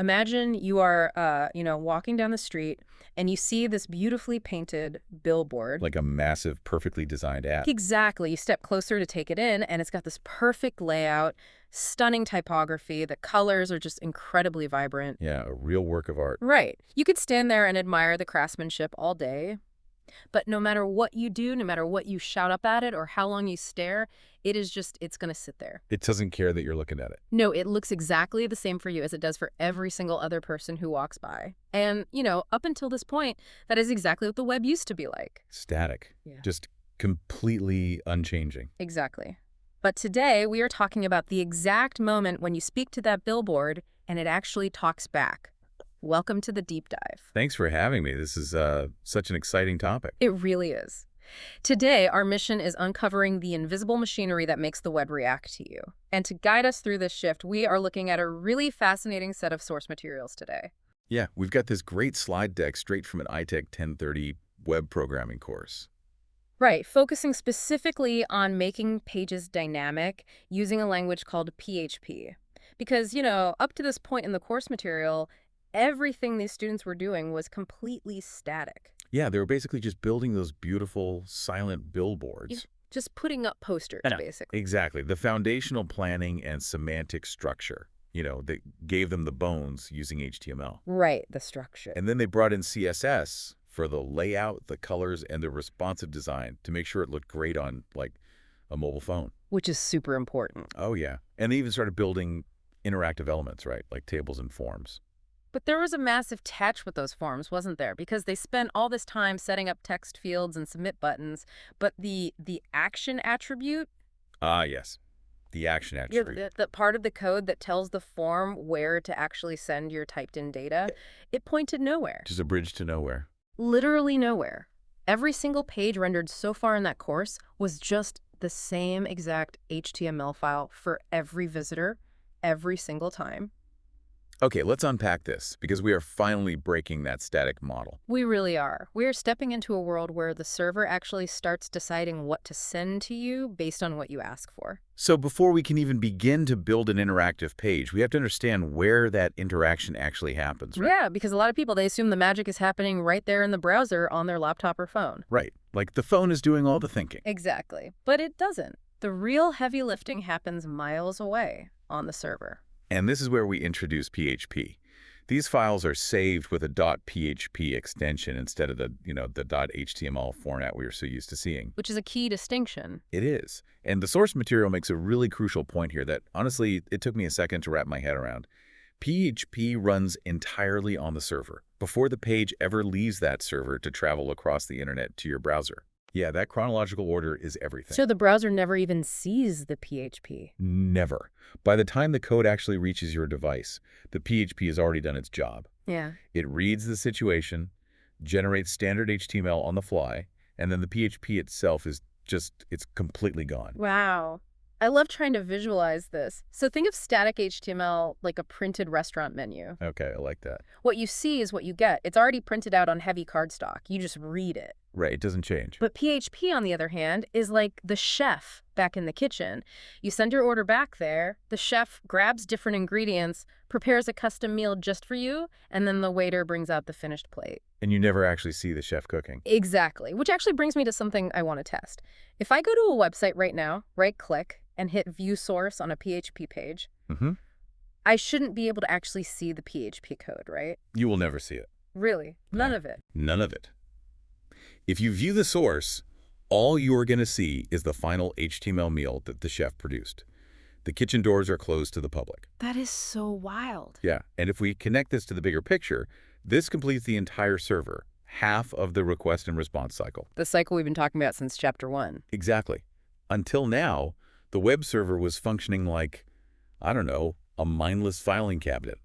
Imagine you are, walking down the street and you see this beautifully painted billboard. Like a massive, perfectly designed ad. Exactly. You step closer to take it in, and it's got this perfect layout, stunning typography. The colors are just incredibly vibrant. Yeah, a real work of art. Right. You could stand there and admire the craftsmanship all day. But no matter what you do, no matter what you shout up at it or how long you stare, it's going to sit there. It doesn't care that you're looking at it. No, it looks exactly the same for you as it does for every single other person who walks by. And, up until this point, that is exactly what the web used to be like. Static. Yeah. Just completely unchanging. Exactly. But today, we are talking about the exact moment when you speak to that billboard and it actually talks back. Welcome to the deep dive. Thanks for having me. This is such an exciting topic. It really is. Today, our mission is uncovering the invisible machinery that makes the web react to you. And to guide us through this shift, we are looking at a really fascinating set of source materials today. Yeah, we've got this great slide deck straight from an iTech 1030 web programming course. Right, focusing specifically on making pages dynamic using a language called PHP. Because, up to this point in the course material, everything these students were doing was completely static. Yeah, they were basically just building those beautiful, silent billboards. Just putting up posters, basically. Exactly. The foundational planning and semantic structure, that gave them the bones using HTML. Right, the structure. And then they brought in CSS for the layout, the colors, and the responsive design to make sure it looked great on, like, a mobile phone. Which is super important. Oh, yeah. And they even started building interactive elements, right, like tables and forms. But there was a massive catch with those forms, wasn't there? Because they spent all this time setting up text fields and submit buttons, but the action attribute? Ah, yes. The action attribute. Yeah, the part of the code that tells the form where to actually send your typed-in data, it pointed nowhere. Just a bridge to nowhere. Literally nowhere. Every single page rendered so far in that course was just the same exact HTML file for every visitor, every single time. Okay, let's unpack this, because we are finally breaking that static model. We really are. We are stepping into a world where the server actually starts deciding what to send to you based on what you ask for. So before we can even begin to build an interactive page, we have to understand where that interaction actually happens, right? Yeah, because a lot of people, they assume the magic is happening right there in the browser on their laptop or phone. Right. Like the phone is doing all the thinking. Exactly. But it doesn't. The real heavy lifting happens miles away on the server. And this is where we introduce PHP. These files are saved with a .php extension instead of the .html format we are so used to seeing. Which is a key distinction. It is. And the source material makes a really crucial point here that, honestly, it took me a second to wrap my head around. PHP runs entirely on the server before the page ever leaves that server to travel across the internet to your browser. Yeah, that chronological order is everything. So the browser never even sees the PHP? Never. By the time the code actually reaches your device, the PHP has already done its job. Yeah. It reads the situation, generates standard HTML on the fly, and then the PHP itself is it's completely gone. Wow. I love trying to visualize this. So think of static HTML like a printed restaurant menu. Okay, I like that. What you see is what you get. It's already printed out on heavy cardstock. You just read it. Right, it doesn't change. But PHP, on the other hand, is like the chef back in the kitchen. You send your order back there, the chef grabs different ingredients, prepares a custom meal just for you, and then the waiter brings out the finished plate. And you never actually see the chef cooking. Exactly, which actually brings me to something I want to test. If I go to a website right now, right-click, and hit View Source on a PHP page, I shouldn't be able to actually see the PHP code, right? You will never see it. Really? None of it? None of it. If you view the source, all you're going to see is the final HTML meal that the chef produced. The kitchen doors are closed to the public. That is so wild. Yeah, and if we connect this to the bigger picture, this completes the entire server, half of the request and response cycle. The cycle we've been talking about since chapter 1. Exactly. Until now, the web server was functioning like, I don't know, a mindless filing cabinet.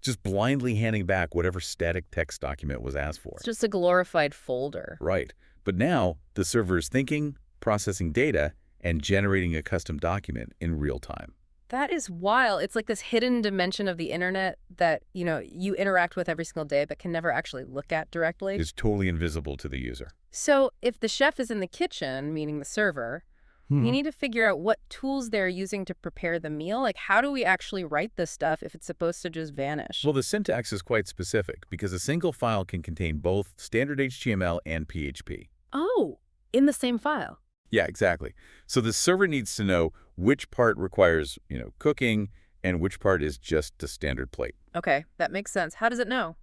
Just blindly handing back whatever static text document was asked for. It's just a glorified folder. Right. But now, the server is thinking, processing data, and generating a custom document in real time. That is wild. It's like this hidden dimension of the internet that, you interact with every single day but can never actually look at directly. It's totally invisible to the user. So if the chef is in the kitchen, meaning the server, We need to figure out what tools they're using to prepare the meal. Like, how do we actually write this stuff if it's supposed to just vanish? Well, the syntax is quite specific because a single file can contain both standard HTML and PHP. Oh, in the same file. Yeah, exactly. So the server needs to know which part requires, cooking and which part is just a standard plate. Okay, that makes sense. How does it know?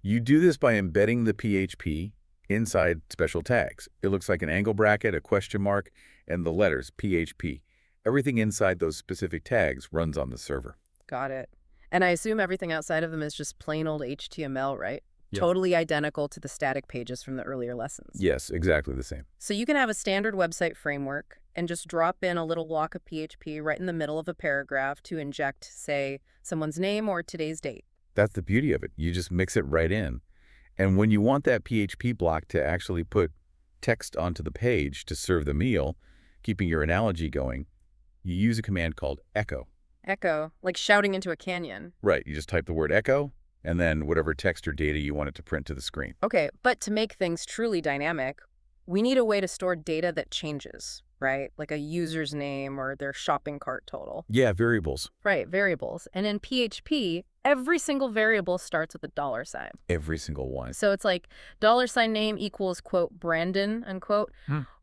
You do this by embedding the PHP inside special tags. It looks like an angle bracket, a question mark, and the letters PHP. Everything inside those specific tags runs on the server. Got it. And I assume everything outside of them is just plain old HTML, right? Yep. Totally identical to the static pages from the earlier lessons. Yes, exactly the same. So you can have a standard website framework and just drop in a little block of PHP right in the middle of a paragraph to inject, say, someone's name or today's date. That's the beauty of it. You just mix it right in. And when you want that PHP block to actually put text onto the page to serve the meal, keeping your analogy going, you use a command called echo. Echo, like shouting into a canyon. Right. You just type the word echo and then whatever text or data you want it to print to the screen. Okay, but to make things truly dynamic, we need a way to store data that changes, right? Like a user's name or their shopping cart total. Yeah, variables. Right, variables. And in PHP, every single variable starts with a $sign. Every single one. So it's like $name equals, quote, Brandon, unquote,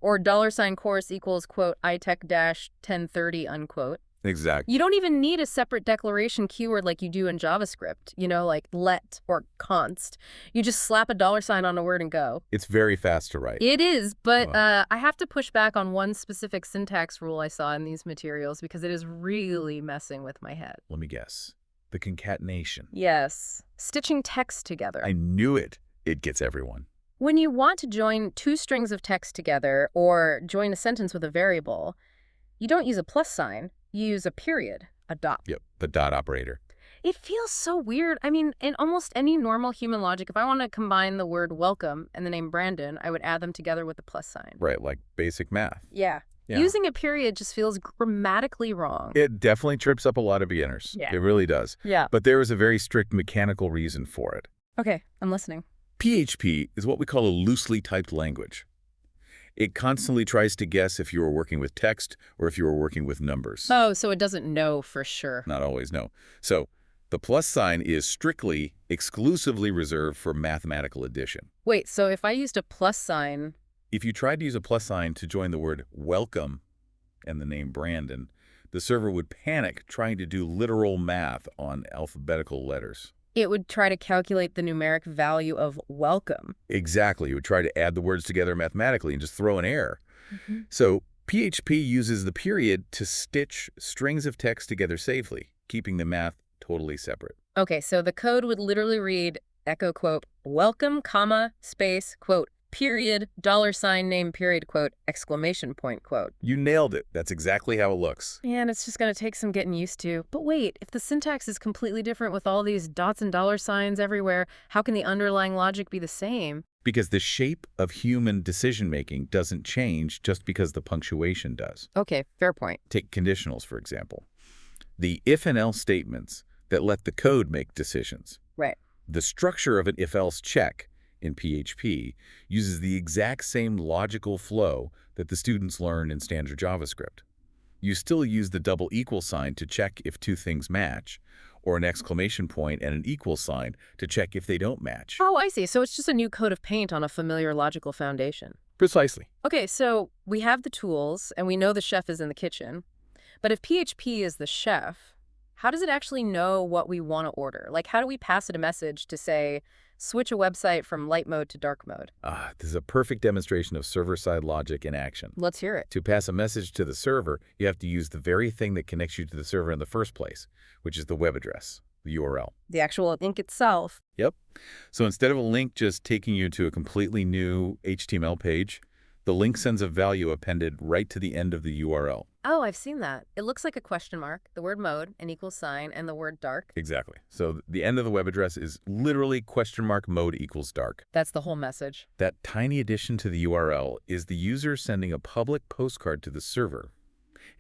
or $course equals, quote, iTech-1030, unquote. Exactly. You don't even need a separate declaration keyword like you do in JavaScript, like let or const. You just slap a $sign on a word and go. It's very fast to write. It is, but I have to push back on one specific syntax rule I saw in these materials because it is really messing with my head. Let me guess. The concatenation. Yes. Stitching text together. I knew it. It gets everyone. When you want to join two strings of text together or join a sentence with a variable, you don't use a plus sign. You use a period, a dot. Yep, the dot operator. It feels so weird. I mean, in almost any normal human logic, if I want to combine the word welcome and the name Brandon, I would add them together with a plus sign. Right, like basic math. Yeah. Using a period just feels grammatically wrong. It definitely trips up a lot of beginners. Yeah. It really does. Yeah. But there is a very strict mechanical reason for it. Okay, I'm listening. PHP is what we call a loosely typed language. It constantly tries to guess if you are working with text or if you are working with numbers. Oh, so it doesn't know for sure. Not always, no. So the plus sign is strictly, exclusively reserved for mathematical addition. Wait, so if I used a plus sign... If you tried to use a plus sign to join the word welcome and the name Brandon, the server would panic trying to do literal math on alphabetical letters. It would try to calculate the numeric value of welcome. Exactly. It would try to add the words together mathematically and just throw an error. So PHP uses the period to stitch strings of text together safely, keeping the math totally separate. Okay, so the code would literally read, echo, quote, welcome, comma, space, quote, period, $name, period, quote, exclamation point, quote. You nailed it. That's exactly how it looks. And it's just going to take some getting used to. But wait, if the syntax is completely different with all these dots and $signs everywhere, how can the underlying logic be the same? Because the shape of human decision-making doesn't change just because the punctuation does. Okay, fair point. Take conditionals, for example. The if and else statements that let the code make decisions. Right. The structure of an if-else check in PHP uses the exact same logical flow that the students learn in standard JavaScript. You still use the double equal sign to check if two things match, or an exclamation point and an equal sign to check if they don't match. Oh, I see. So it's just a new coat of paint on a familiar logical foundation. Precisely. Okay, so we have the tools, and we know the chef is in the kitchen. But if PHP is the chef, how does it actually know what we want to order? Like, how do we pass it a message to say, switch a website from light mode to dark mode? This is a perfect demonstration of server-side logic in action. Let's hear it. To pass a message to the server, you have to use the very thing that connects you to the server in the first place, which is the web address, the URL. The actual link itself. Yep. So instead of a link just taking you to a completely new HTML page, the link sends a value appended right to the end of the URL. Oh, I've seen that. It looks like a question mark, the word mode, an equal sign, and the word dark. Exactly. So the end of the web address is literally question mark mode equals dark. That's the whole message. That tiny addition to the URL is the user sending a public postcard to the server.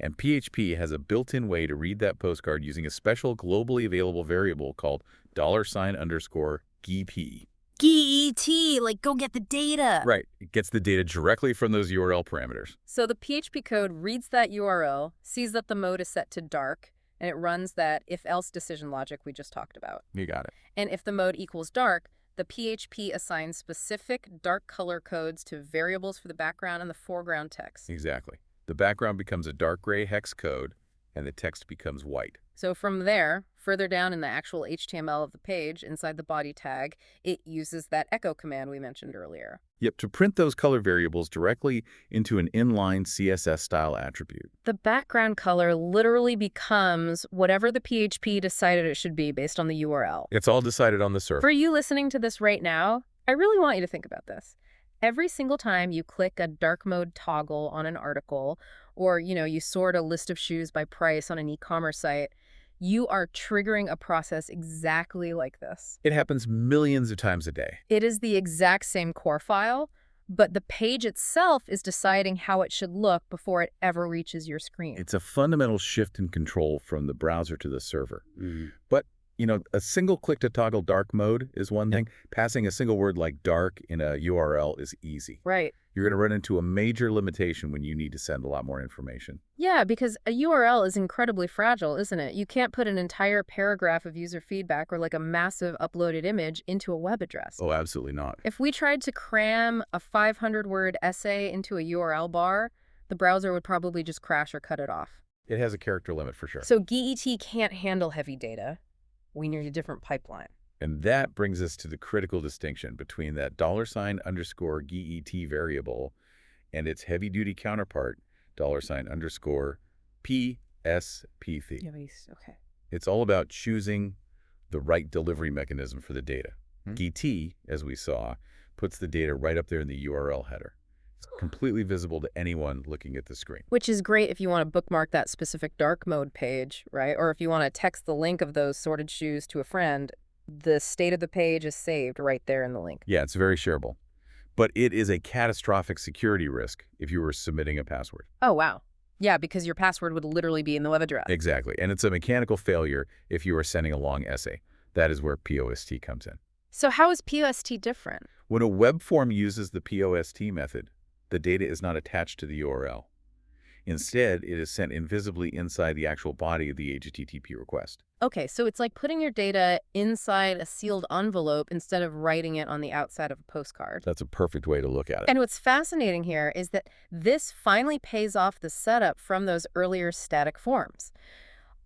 And PHP has a built-in way to read that postcard using a special globally available variable called $_GP. GET, like go get the data. Right. It gets the data directly from those URL parameters. So the PHP code reads that URL, sees that the mode is set to dark, and it runs that if-else decision logic we just talked about. You got it. And if the mode equals dark, the PHP assigns specific dark color codes to variables for the background and the foreground text. Exactly. The background becomes a dark gray hex code, and the text becomes white. So from there, further down in the actual HTML of the page, inside the body tag, it uses that echo command we mentioned earlier. Yep, to print those color variables directly into an inline CSS style attribute. The background color literally becomes whatever the PHP decided it should be based on the URL. It's all decided on the server. For you listening to this right now, I really want you to think about this. Every single time you click a dark mode toggle on an article, or you sort a list of shoes by price on an e-commerce site, you are triggering a process exactly like this. It happens millions of times a day. It is the exact same core file, but the page itself is deciding how it should look before it ever reaches your screen. It's a fundamental shift in control from the browser to the server. But, a single click to toggle dark mode is one thing. Passing a single word like dark in a URL is easy. Right. You're going to run into a major limitation when you need to send a lot more information. Yeah, because a URL is incredibly fragile, isn't it? You can't put an entire paragraph of user feedback or like a massive uploaded image into a web address. Oh, absolutely not. If we tried to cram a 500-word essay into a URL bar, the browser would probably just crash or cut it off. It has a character limit for sure. So GET can't handle heavy data. We need a different pipeline. And that brings us to the critical distinction between that $_GET variable and its heavy-duty counterpart, $_PSPT. Okay. It's all about choosing the right delivery mechanism for the data. GET, as we saw, puts the data right up there in the URL header. It's completely visible to anyone looking at the screen. Which is great if you want to bookmark that specific dark mode page, right? Or if you want to text the link of those sorted shoes to a friend, the state of the page is saved right there in the link. Yeah, it's very shareable. But it is a catastrophic security risk if you were submitting a password. Oh, wow. Yeah, because your password would literally be in the web address. Exactly. And it's a mechanical failure if you are sending a long essay. That is where POST comes in. So how is POST different? When a web form uses the POST method, the data is not attached to the URL. Instead, it is sent invisibly inside the actual body of the HTTP request. Okay, so it's like putting your data inside a sealed envelope instead of writing it on the outside of a postcard. That's a perfect way to look at it. And what's fascinating here is that this finally pays off the setup from those earlier static forms.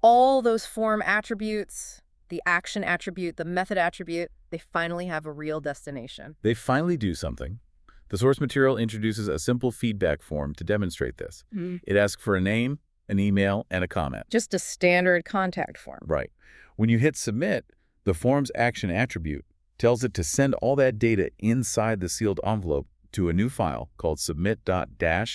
All those form attributes, the action attribute, the method attribute, they finally have a real destination. They finally do something. The source material introduces a simple feedback form to demonstrate this. It asks for a name, an email, and a comment. Just a standard contact form. Right. When you hit submit, the form's action attribute tells it to send all that data inside the sealed envelope to a new file called submit.php.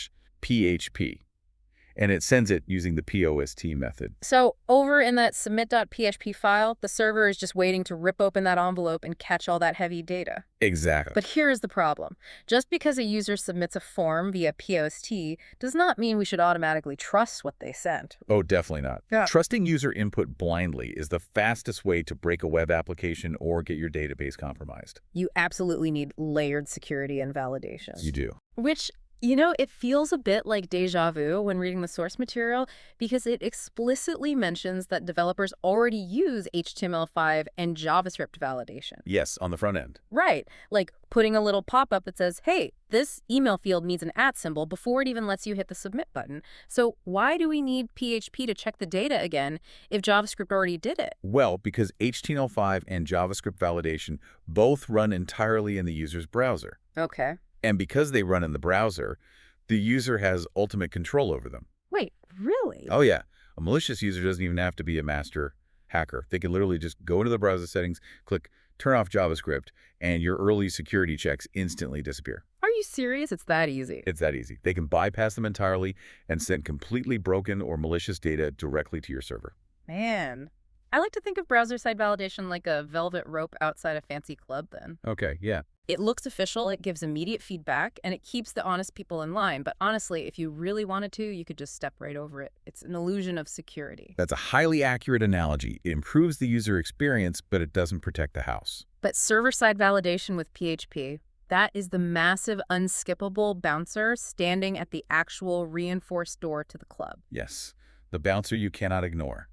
And it sends it using the POST method. So over in that submit.php file, the server is just waiting to rip open that envelope and catch all that heavy data. Exactly. But here's the problem. Just because a user submits a form via POST does not mean we should automatically trust what they sent. Oh, definitely not. Yeah. Trusting user input blindly is the fastest way to break a web application or get your database compromised. You absolutely need layered security and validation. You do. Which, it feels a bit like deja vu when reading the source material because it explicitly mentions that developers already use HTML5 and JavaScript validation. Yes, on the front end. Right, like putting a little pop-up that says, hey, this email field needs an @ symbol before it even lets you hit the submit button. So why do we need PHP to check the data again if JavaScript already did it? Well, because HTML5 and JavaScript validation both run entirely in the user's browser. Okay. And because they run in the browser, the user has ultimate control over them. Wait, really? Oh, yeah. A malicious user doesn't even have to be a master hacker. They can literally just go into the browser settings, click turn off JavaScript, and your early security checks instantly disappear. Are you serious? It's that easy. It's that easy. They can bypass them entirely and send completely broken or malicious data directly to your server. Man, I like to think of browser-side validation like a velvet rope outside a fancy club then. Okay, yeah. It looks official, it gives immediate feedback, and it keeps the honest people in line. But honestly, if you really wanted to, you could just step right over it. It's an illusion of security. That's a highly accurate analogy. It improves the user experience, but it doesn't protect the house. But server-side validation with PHP, that is the massive, unskippable bouncer standing at the actual reinforced door to the club. Yes, the bouncer you cannot ignore.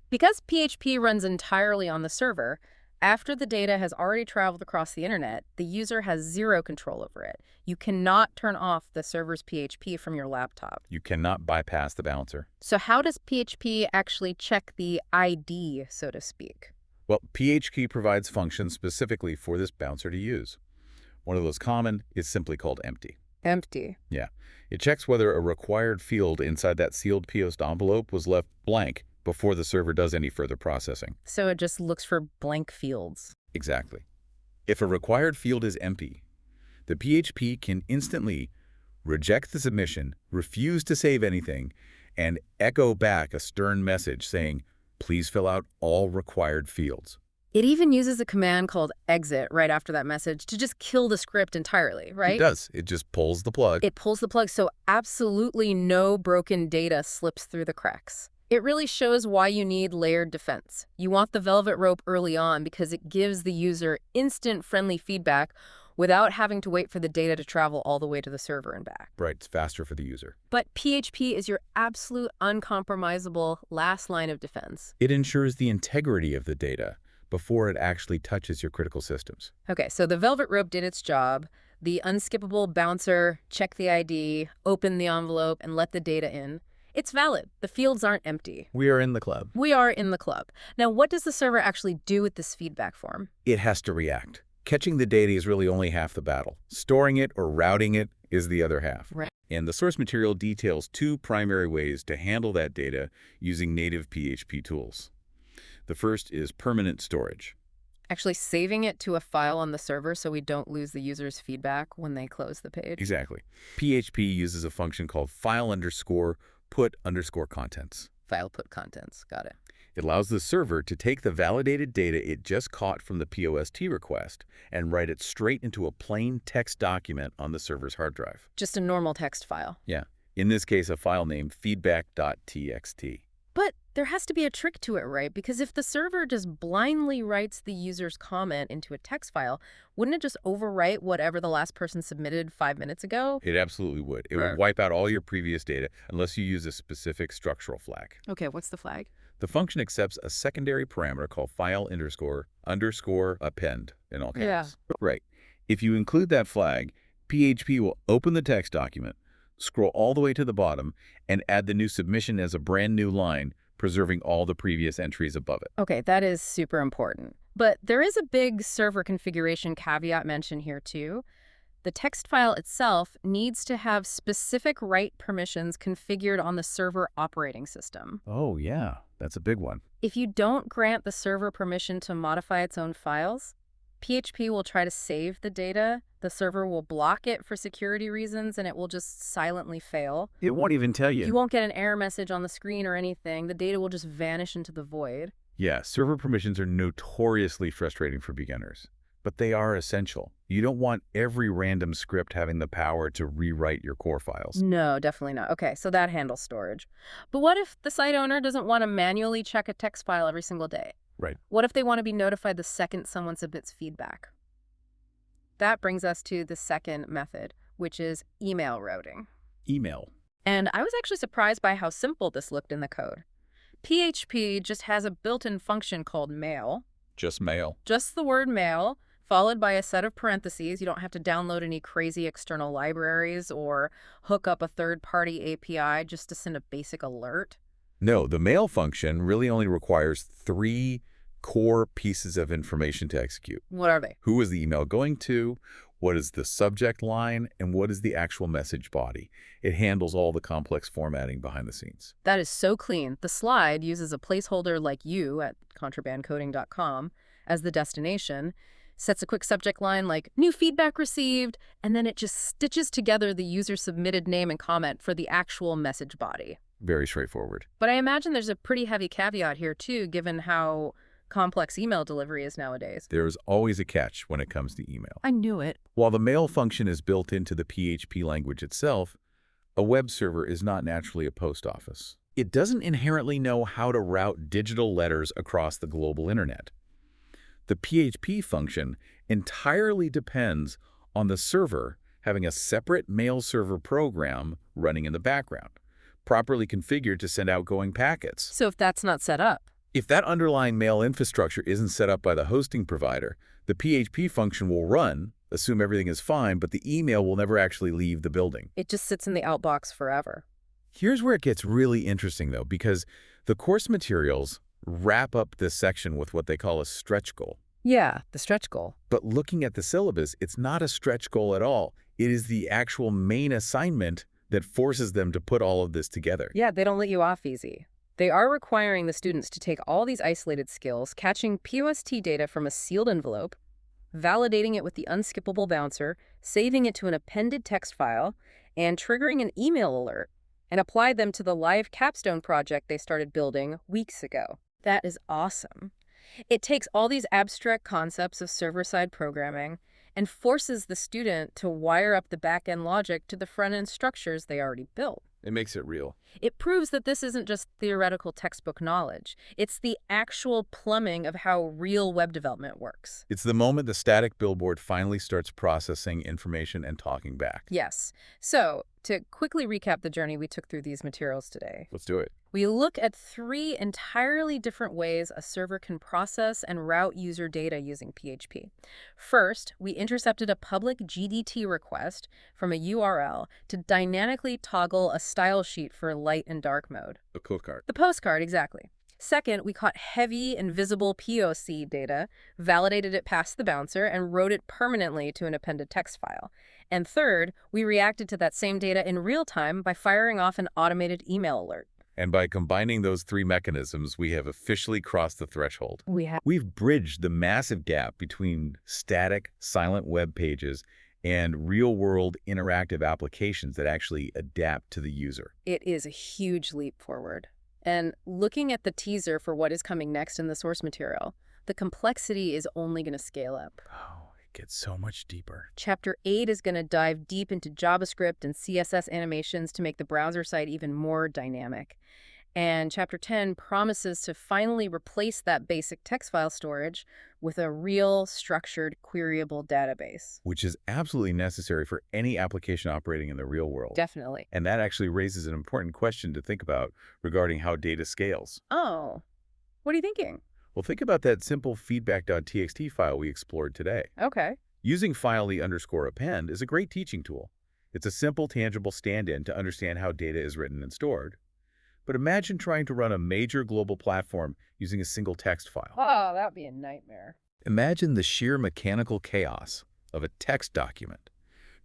Because PHP runs entirely on the server, after the data has already traveled across the internet, the user has zero control over it. You cannot turn off the server's PHP from your laptop. You cannot bypass the bouncer. So how does PHP actually check the ID, so to speak? Well, PHP provides functions specifically for this bouncer to use. One of those common is simply called empty. Empty. Yeah. It checks whether a required field inside that sealed POst envelope was left blank before the server does any further processing. So it just looks for blank fields. Exactly. If a required field is empty, the PHP can instantly reject the submission, refuse to save anything, and echo back a stern message saying, please fill out all required fields. It even uses a command called exit right after that message to just kill the script entirely, right? It does. It just pulls the plug. It pulls the plug so absolutely no broken data slips through the cracks. It really shows why you need layered defense. You want the velvet rope early on because it gives the user instant friendly feedback without having to wait for the data to travel all the way to the server and back. Right, it's faster for the user. But PHP is your absolute uncompromisable last line of defense. It ensures the integrity of the data before it actually touches your critical systems. Okay, so the velvet rope did its job. The unskippable bouncer checked the ID, opened the envelope, and let the data in. It's valid. The fields aren't empty. We are in the club. We are in the club. Now, what does the server actually do with this feedback form? It has to react. Catching the data is really only half the battle. Storing it or routing it is the other half. Right. And the source material details two primary ways to handle that data using native PHP tools. The first is permanent storage. Actually saving it to a file on the server so we don't lose the user's feedback when they close the page. Exactly. PHP uses a function called file_put_contents. File put contents. Got it. It allows the server to take the validated data it just caught from the POST request and write it straight into a plain text document on the server's hard drive. Just a normal text file. Yeah. In this case, a file named feedback.txt. But there has to be a trick to it, right? Because if the server just blindly writes the user's comment into a text file, wouldn't it just overwrite whatever the last person submitted 5 minutes ago? It absolutely would. It Right. would wipe out all your previous data unless you use a specific structural flag. Okay, what's the flag? The function accepts a secondary parameter called file__append in all caps. Yeah. Right. If you include that flag, PHP will open the text document, scroll all the way to the bottom, and add the new submission as a brand new line, preserving all the previous entries above it. Okay, that is super important. But there is a big server configuration caveat mentioned here too. The text file itself needs to have specific write permissions configured on the server operating system. Oh, yeah. That's a big one. If you don't grant the server permission to modify its own files, PHP will try to save the data, the server will block it for security reasons, and it will just silently fail. It won't even tell you. You won't get an error message on the screen or anything. The data will just vanish into the void. Yeah, server permissions are notoriously frustrating for beginners, but they are essential. You don't want every random script having the power to rewrite your core files. No, definitely not. Okay, so that handles storage. But what if the site owner doesn't want to manually check a text file every single day? Right. What if they want to be notified the second someone submits feedback? That brings us to the second method, which is email routing. Email. And I was actually surprised by how simple this looked in the code. PHP just has a built-in function called mail. Just mail. Just the word mail, followed by a set of parentheses. You don't have to download any crazy external libraries or hook up a third-party API just to send a basic alert. No, the mail function really only requires 3 core pieces of information to execute. What are they? Who is the email going to? What is the subject line? And what is the actual message body? It handles all the complex formatting behind the scenes. That is so clean. The slide uses a placeholder like you at contrabandcoding.com as the destination, sets a quick subject line like new feedback received, and then it just stitches together the user submitted name and comment for the actual message body. Very straightforward. But I imagine there's a pretty heavy caveat here, too, given how complex email delivery is nowadays. There's always a catch when it comes to email. I knew it. While the mail function is built into the PHP language itself, a web server is not naturally a post office. It doesn't inherently know how to route digital letters across the global internet. The PHP function entirely depends on the server having a separate mail server program running in the background, properly configured to send outgoing packets. So if that's not set up, If that underlying mail infrastructure isn't set up by the hosting provider, the PHP function will run, assume everything is fine, but the email will never actually leave the building. it just sits in the outbox forever. Here's where it gets really interesting, though, because the course materials wrap up this section with what they call a stretch goal. Yeah, the stretch goal. But looking at the syllabus, it's not a stretch goal at all. It is the actual main assignment that forces them to put all of this together. Yeah, they don't let you off easy. They are requiring the students to take all these isolated skills, catching POST data from a sealed envelope, validating it with the unskippable bouncer, saving it to an appended text file, and triggering an email alert, and apply them to the live capstone project they started building weeks ago. That is awesome. It takes all these abstract concepts of server-side programming and forces the student to wire up the back-end logic to the front-end structures they already built. It makes it real. It proves that this isn't just theoretical textbook knowledge. It's the actual plumbing of how real web development works. It's the moment the static billboard finally starts processing information and talking back. Yes. So, to quickly recap the journey we took through these materials today, Let's do it. we look at 3 entirely different ways a server can process and route user data using PHP. First, we intercepted a public GDT request from a URL to dynamically toggle a style sheet for light and dark mode. A postcard. The postcard, exactly. Second, we caught heavy and visible POC data, validated it past the bouncer, and wrote it permanently to an appended text file. And third, we reacted to that same data in real time by firing off an automated email alert. And by combining those 3 mechanisms, we have officially crossed the threshold. We've We've bridged the massive gap between static, silent web pages and real-world interactive applications that actually adapt to the user. It is a huge leap forward. And looking at the teaser for what is coming next in the source material, the complexity is only going to scale up. Oh, it gets so much deeper. Chapter 8 is going to dive deep into JavaScript and CSS animations to make the browser site even more dynamic. And Chapter 10 promises to finally replace that basic text file storage with a real, structured, queryable database. Which is absolutely necessary for any application operating in the real world. Definitely. And that actually raises an important question to think about regarding how data scales. Oh, what are you thinking? Well, think about that simple feedback.txt file we explored today. Okay. Using file_append is a great teaching tool. It's a simple, tangible stand-in to understand how data is written and stored. But imagine trying to run a major global platform using a single text file. Oh, that would be a nightmare. Imagine the sheer mechanical chaos of a text document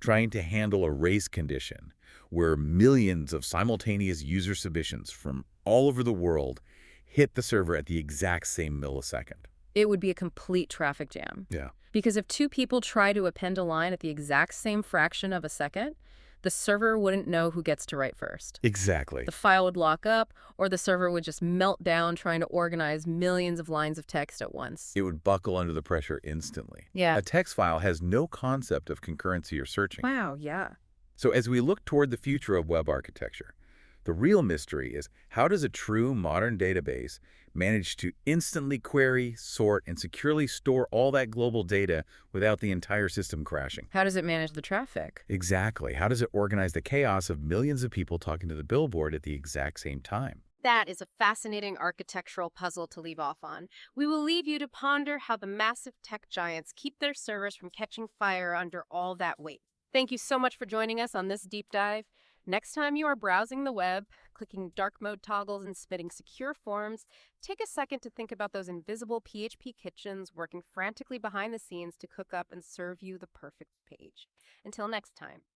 trying to handle a race condition where millions of simultaneous user submissions from all over the world hit the server at the exact same millisecond. It would be a complete traffic jam. Yeah. Because if 2 people try to append a line at the exact same fraction of a second, the server wouldn't know who gets to write first. Exactly. The file would lock up, or the server would just melt down trying to organize millions of lines of text at once. It would buckle under the pressure instantly. Yeah. A text file has no concept of concurrency or searching. Wow, yeah. So as we look toward the future of web architecture, the real mystery is how does a true modern database manage to instantly query, sort, and securely store all that global data without the entire system crashing? How does it manage the traffic? Exactly. How does it organize the chaos of millions of people talking to the billboard at the exact same time? That is a fascinating architectural puzzle to leave off on. We will leave you to ponder how the massive tech giants keep their servers from catching fire under all that weight. Thank you so much for joining us on this deep dive. Next time you are browsing the web, clicking dark mode toggles and submitting secure forms, take a second to think about those invisible PHP kitchens working frantically behind the scenes to cook up and serve you the perfect page. Until next time.